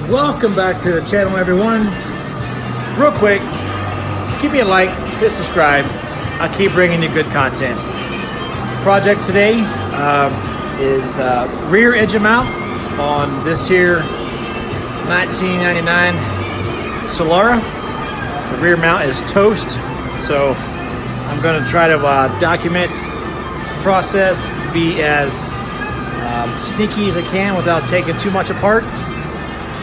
Welcome back to the channel, everyone. Real quick, give me a like, hit subscribe. I'll keep bringing you good content. Project today is rear engine mount on this here 1999 Solara. The rear mount is toast, so I'm going to try to document the process, be as sneaky as I can without taking too much apart.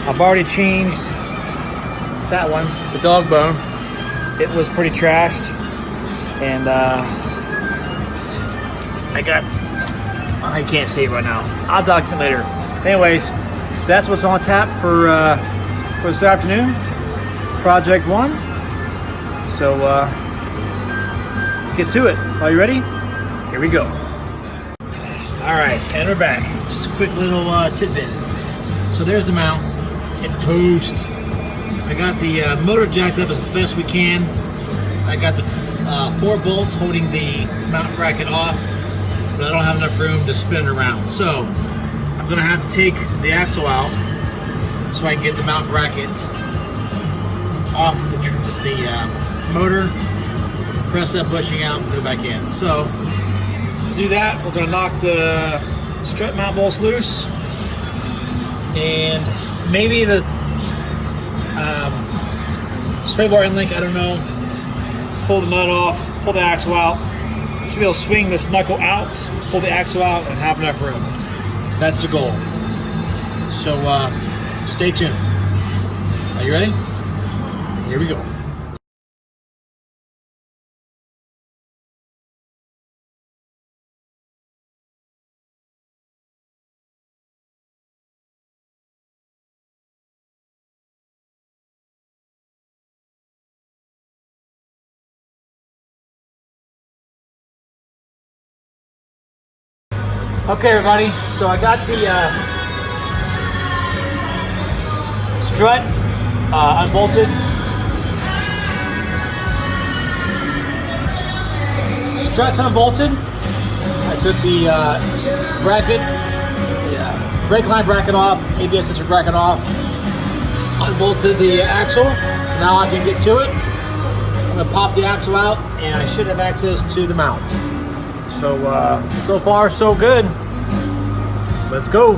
I've already changed that one, the dog bone. It was pretty trashed, and I can't see it right now. I'll document later. Anyways, that's what's on tap for this afternoon. Project 1. So let's get to it. Are you ready? Here we go. All right, and we're back. Just a quick little tidbit. So there's the mount. It's toast. I got the motor jacked up as best we can. I got the 4 bolts holding the mount bracket off, but I don't have enough room to spin it around. So I'm gonna have to take the axle out so I can get the mount bracket off the motor, press that bushing out, and put it back in. So to do that, we're gonna knock the strut mount bolts loose, and maybe the sway bar end link, I don't know. Pull the nut off, pull the axle out. Should be able to swing this knuckle out, pull the axle out, and have enough room. That's the goal. So stay tuned. Are you ready? Here we go. Okay, everybody, so I got the strut unbolted. Strut's unbolted. I took the bracket, brake line bracket off, ABS sensor bracket off, unbolted the axle, so now I can get to it. I'm gonna pop the axle out, and I should have access to the mount. So, so far so good. Let's go.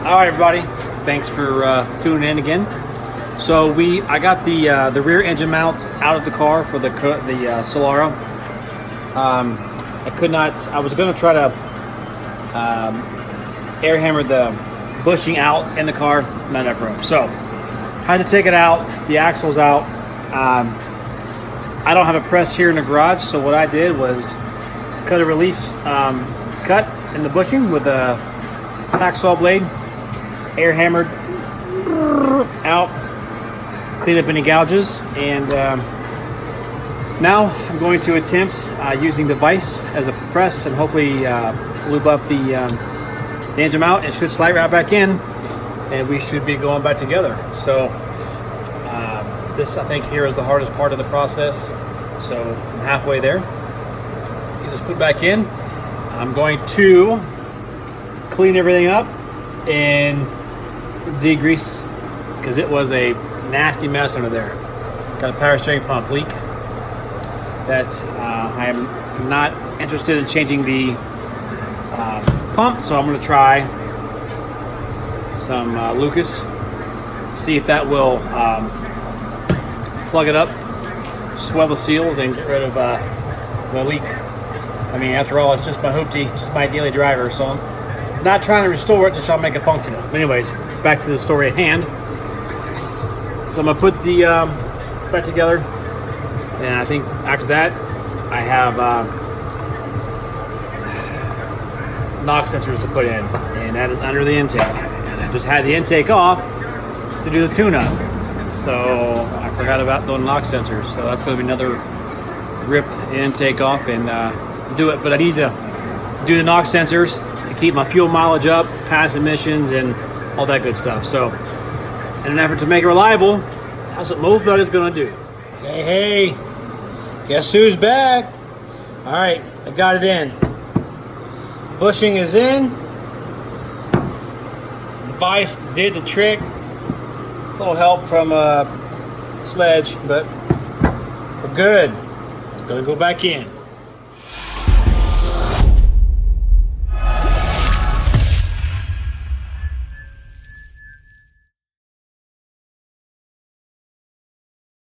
All right, everybody. Thanks for tuning in again. So I got the rear engine mount out of the car for the Solara. I could not. I was going to try to air hammer the bushing out in the car, not enough room. So had to take it out. The axle's out. I don't have a press here in the garage, so what I did was cut a release cut in the bushing with a hacksaw blade, air hammered out, clean up any gouges, and now I'm going to attempt using the vise as a press and hopefully lube up the engine mount. It should slide right back in, and we should be going back together. So this, I think, here is the hardest part of the process. So I'm halfway there. Get this put back in. I'm going to clean everything up and degrease, because it was a nasty mess under there. Got a power steering pump leak that I am not interested in changing the pump, so I'm going to try some Lucas, see if that will plug it up, swell the seals, and get rid of the leak. I mean, after all, it's just my hoopty, just my daily driver, so I'm not trying to restore it, just trying to make it functional. But anyways, back to the story at hand. So I'm going to put the back together, and I think after that I have knock sensors to put in, and that is under the intake. And I just had the intake off to do the tune-up, so I forgot about those knock sensors. So that's going to be another rip the intake off and do it. But I need to do the knock sensors to keep my fuel mileage up, pass emissions, and all that good stuff. So in an effort to make it reliable, that's what MoFug is going to do. Hey, hey, guess who's back? All right, I got it in. Bushing is in. The vise did the trick. A little help from a sledge, but we're good. It's gonna go back in.